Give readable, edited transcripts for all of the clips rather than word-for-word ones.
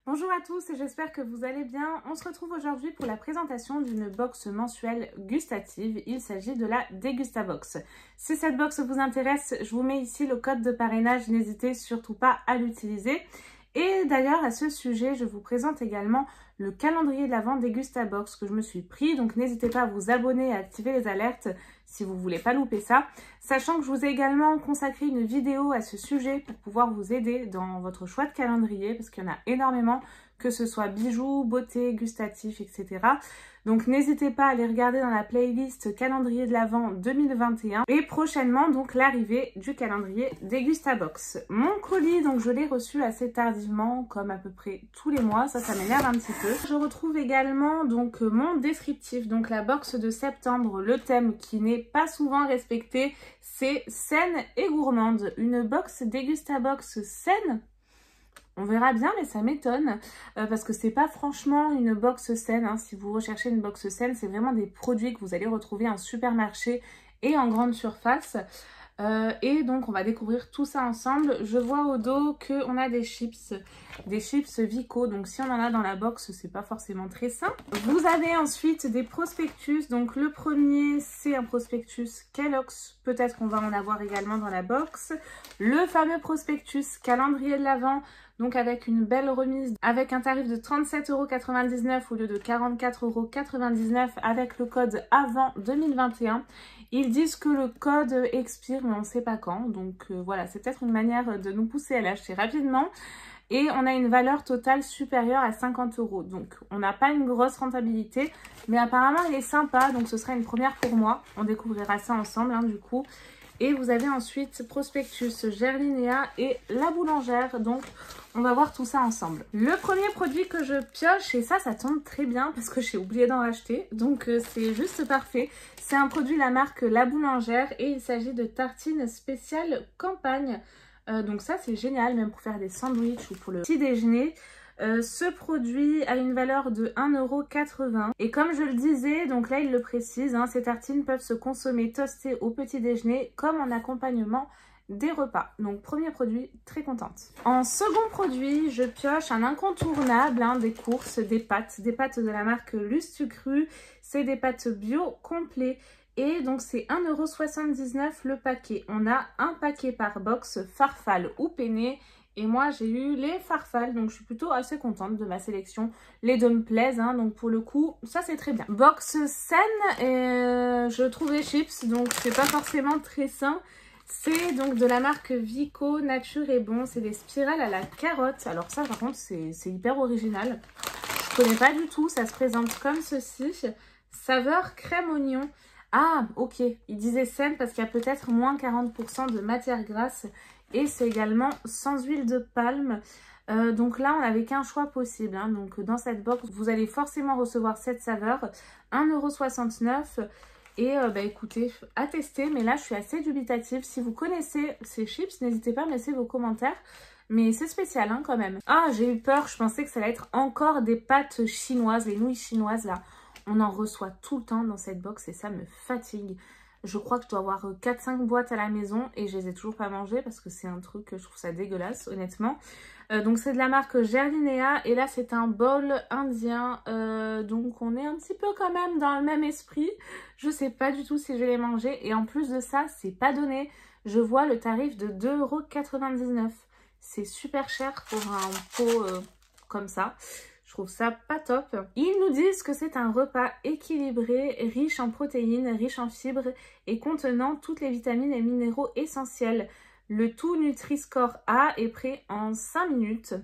Bonjour à tous et j'espère que vous allez bien. On se retrouve aujourd'hui pour la présentation d'une box mensuelle gustative. Il s'agit de la Dégustabox. Si cette box vous intéresse, je vous mets ici le code de parrainage. N'hésitez surtout pas à l'utiliser. Et d'ailleurs, à ce sujet, je vous présente également le calendrier de l'Avent Dégustabox que je me suis pris. Donc, n'hésitez pas à vous abonner et à activer les alertes si vous ne voulez pas louper ça. Sachant que je vous ai également consacré une vidéo à ce sujet pour pouvoir vous aider dans votre choix de calendrier parce qu'il y en a énormément, que ce soit bijoux, beauté, gustatif, etc. Donc n'hésitez pas à aller regarder dans la playlist calendrier de l'Avent 2021 et prochainement donc l'arrivée du calendrier Dégustabox. Mon colis, donc je l'ai reçu assez tardivement, comme à peu près tous les mois, ça m'énerve un petit peu. Je retrouve également donc mon descriptif, donc la box de septembre. Le thème qui n'est pas souvent respecté, c'est saine et gourmande. Une box Dégustabox saine. On verra bien, mais ça m'étonne parce que c'est pas franchement une box saine. Hein. Si vous recherchez une box saine, c'est vraiment des produits que vous allez retrouver en supermarché et en grande surface. Et donc on va découvrir tout ça ensemble. Je vois au dos qu'on a des chips Vico. Donc si on en a dans la box, c'est pas forcément très sain. Vous avez ensuite des prospectus. Donc le premier, c'est un prospectus Kellogg's. Peut-être qu'on va en avoir également dans la box. Le fameux prospectus calendrier de l'Avent. Donc avec une belle remise, avec un tarif de 37,99 € au lieu de 44,99 € avec le code AVENT 2021. Ils disent que le code expire mais on ne sait pas quand. Donc voilà, c'est peut-être une manière de nous pousser à l'acheter rapidement. Et on a une valeur totale supérieure à 50 €. Donc on n'a pas une grosse rentabilité, mais apparemment il est sympa. Donc ce sera une première pour moi. On découvrira ça ensemble hein, du coup. Et vous avez ensuite Prospectus Gerlinéa et La Boulangère. Donc on va voir tout ça ensemble. Le premier produit que je pioche, et ça tombe très bien parce que j'ai oublié d'en racheter. Donc c'est juste parfait. C'est un produit de la marque La Boulangère et il s'agit de tartines spéciales campagne. Donc ça c'est génial même pour faire des sandwichs ou pour le petit déjeuner. Ce produit a une valeur de 1,80 € et comme je le disais, donc là il le précise, hein, ces tartines peuvent se consommer toastées au petit déjeuner comme en accompagnement des repas. Donc premier produit, très contente. En second produit, je pioche un incontournable hein, des courses, des pâtes de la marque Lustucru. C'est des pâtes bio complets. Et donc c'est 1,79 € le paquet. On a un paquet par box, farfalle ou penne. Et moi j'ai eu les farfales, donc je suis plutôt assez contente de ma sélection. Les deux me plaisent, hein, donc pour le coup, ça c'est très bien. Box saine, je trouve les chips, donc c'est pas forcément très sain. C'est donc de la marque Vico, nature et bon. C'est des spirales à la carotte. Alors ça par contre c'est hyper original. Je connais pas du tout, ça se présente comme ceci. Saveur crème oignon. Ah ok, il disait saine parce qu'il y a peut-être moins 40% de matière grasse. Et c'est également sans huile de palme. Donc là, on n'avait qu'un choix possible. Hein. Donc dans cette box, vous allez forcément recevoir cette saveur. 1,69 €. Et bah écoutez, à tester. Mais là, je suis assez dubitative. Si vous connaissez ces chips, n'hésitez pas à me laisser vos commentaires. Mais c'est spécial hein, quand même. Ah, j'ai eu peur. Je pensais que ça allait être encore des pâtes chinoises. Les nouilles chinoises là. On en reçoit tout le temps dans cette box et ça me fatigue. Je crois que je dois avoir 4-5 boîtes à la maison et je les ai toujours pas mangées parce que c'est un truc que je trouve ça dégueulasse honnêtement. Donc c'est de la marque Gerlinéa et là c'est un bol indien. Donc on est un petit peu quand même dans le même esprit. Je sais pas du tout si je vais les manger et en plus de ça c'est pas donné. Je vois le tarif de 2,99 €. C'est super cher pour un pot comme ça. Je trouve ça pas top. Ils nous disent que c'est un repas équilibré, riche en protéines, riche en fibres et contenant toutes les vitamines et minéraux essentiels. Le tout Nutri-Score A est prêt en 5 minutes.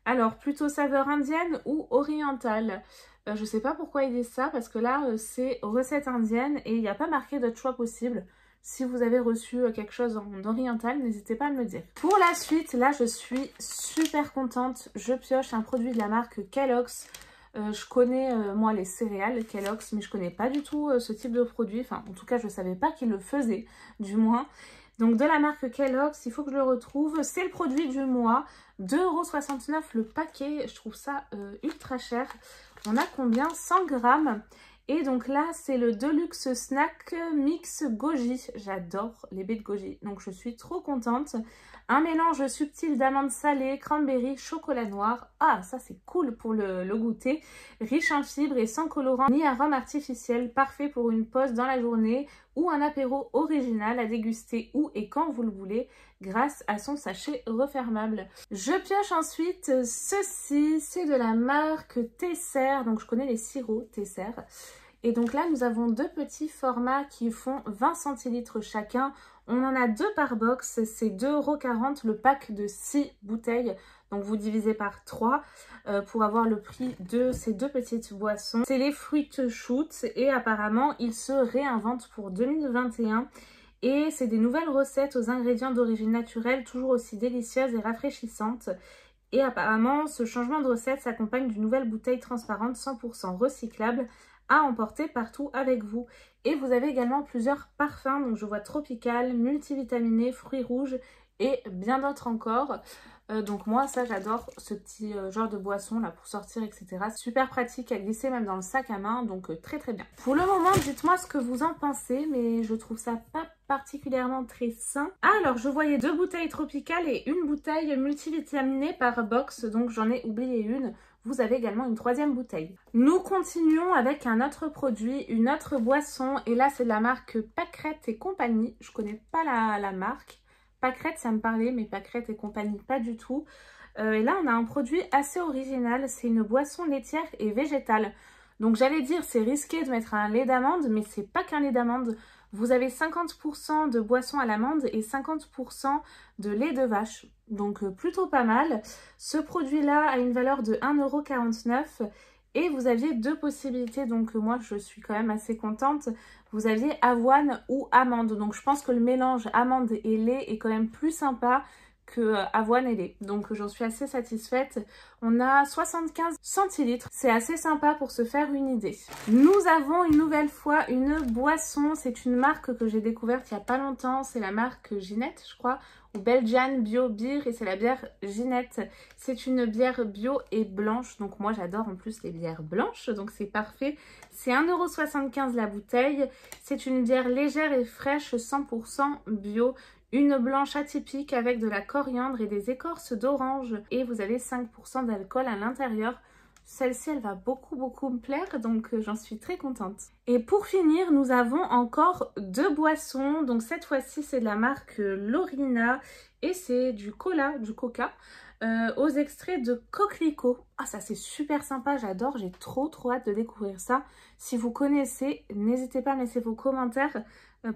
Alors, plutôt saveur indienne ou orientale? Je sais pas pourquoi ils disent ça parce que là, c'est recette indienne et il n'y a pas marqué d'autre choix possible. Si vous avez reçu quelque chose en oriental, n'hésitez pas à me le dire. Pour la suite, là, je suis super contente. Je pioche un produit de la marque Kellogg's. Je connais, moi, les céréales Kellogg's, mais je connais pas du tout ce type de produit. Enfin, en tout cas, je savais pas qu'ils le faisaient, du moins. Donc, de la marque Kellogg's, il faut que je le retrouve. C'est le produit du mois. 2,69 € le paquet. Je trouve ça ultra cher. On a combien? 100 grammes. Et donc là, c'est le Deluxe Snack Mix Goji. J'adore les baies de goji, donc je suis trop contente. Un mélange subtil d'amandes salées, cranberry, chocolat noir. Ah, ça c'est cool pour le goûter. Riche en fibres et sans colorant ni arôme artificiel. Parfait pour une pause dans la journée ou un apéro original à déguster où et quand vous le voulez grâce à son sachet refermable. Je pioche ensuite ceci, c'est de la marque Tesser, donc je connais les sirops Tesser. Et donc là, nous avons deux petits formats qui font 20 centilitres chacun. On en a 2 par box, c'est 2,40 € le pack de 6 bouteilles. Donc vous divisez par 3 pour avoir le prix de ces deux petites boissons. C'est les Fruit Shoots et apparemment ils se réinventent pour 2021. Et c'est des nouvelles recettes aux ingrédients d'origine naturelle, toujours aussi délicieuses et rafraîchissantes. Et apparemment, ce changement de recette s'accompagne d'une nouvelle bouteille transparente 100% recyclable à emporter partout avec vous. Et vous avez également plusieurs parfums, donc je vois tropical, multivitaminé, fruits rouges et bien d'autres encore. Donc moi ça j'adore ce petit genre de boisson là pour sortir etc. Super pratique à glisser même dans le sac à main, donc très très bien. Pour le moment dites-moi ce que vous en pensez, mais je trouve ça pas particulièrement très sain. Alors je voyais 2 bouteilles tropicales et une bouteille multivitaminée par box, donc j'en ai oublié une. Vous avez également une 3e bouteille. Nous continuons avec un autre produit, une autre boisson, et là c'est de la marque Pâquerette et compagnie. Je connais pas la marque. Pâquerette ça me parlait, mais Pâquerette et compagnie pas du tout. Et là on a un produit assez original, c'est une boisson laitière et végétale. Donc j'allais dire c'est risqué de mettre un lait d'amande, mais c'est pas qu'un lait d'amande. Vous avez 50% de boisson à l'amande et 50% de lait de vache. Donc plutôt pas mal. Ce produit-là a une valeur de 1,49 € et vous aviez 2 possibilités. Donc moi je suis quand même assez contente. Vous aviez avoine ou amande. Donc je pense que le mélange amande et lait est quand même plus sympa que avoine et lait. Donc j'en suis assez satisfaite. On a 75 centilitres. C'est assez sympa pour se faire une idée. Nous avons une nouvelle fois une boisson. C'est une marque que j'ai découverte il n'y a pas longtemps. C'est la marque Ginette, je crois. Ou Belgian Bio Beer. Et c'est la bière Ginette. C'est une bière bio et blanche. Donc moi j'adore en plus les bières blanches. Donc c'est parfait. C'est 1,75 € la bouteille. C'est une bière légère et fraîche 100% bio. Une blanche atypique avec de la coriandre et des écorces d'orange. Et vous avez 5% d'alcool à l'intérieur. Celle-ci, elle va beaucoup me plaire, donc j'en suis très contente. Et pour finir, nous avons encore 2 boissons. Donc cette fois-ci, c'est de la marque Lorina et c'est du coca aux extraits de coquelicot. Ah, ça c'est super sympa, j'adore, j'ai trop hâte de découvrir ça. Si vous connaissez, n'hésitez pas à laisser vos commentaires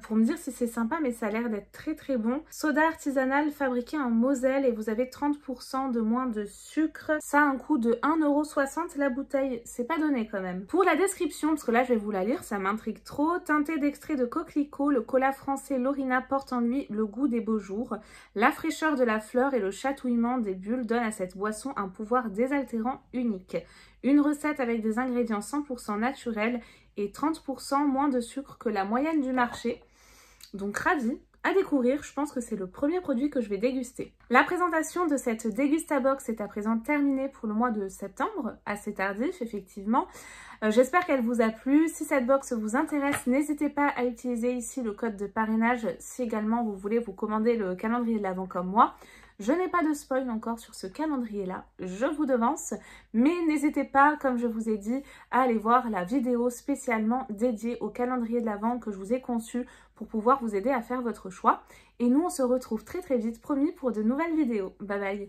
pour me dire si c'est sympa, mais ça a l'air d'être très bon. Soda artisanal fabriqué en Moselle et vous avez 30% de moins de sucre. Ça a un coût de 1,60 € la bouteille, c'est pas donné quand même. Pour la description, parce que là je vais vous la lire, ça m'intrigue trop. Teinté d'extrait de coquelicot, le cola français Lorina porte en lui le goût des beaux jours. La fraîcheur de la fleur et le chatouillement des bulles donnent à cette boisson un pouvoir désaltérant unique. Une recette avec des ingrédients 100% naturels et 30% moins de sucre que la moyenne du marché. Donc ravie à découvrir, je pense que c'est le premier produit que je vais déguster. La présentation de cette Dégustabox est à présent terminée pour le mois de septembre, assez tardif effectivement. J'espère qu'elle vous a plu. Si cette box vous intéresse, n'hésitez pas à utiliser ici le code de parrainage si également vous voulez vous commander le calendrier de l'Avent comme moi. Je n'ai pas de spoil encore sur ce calendrier-là, je vous devance, mais n'hésitez pas, comme je vous ai dit, à aller voir la vidéo spécialement dédiée au calendrier de l'Avent que je vous ai conçu pour pouvoir vous aider à faire votre choix. Et nous, on se retrouve très vite, promis, pour de nouvelles vidéos. Bye bye!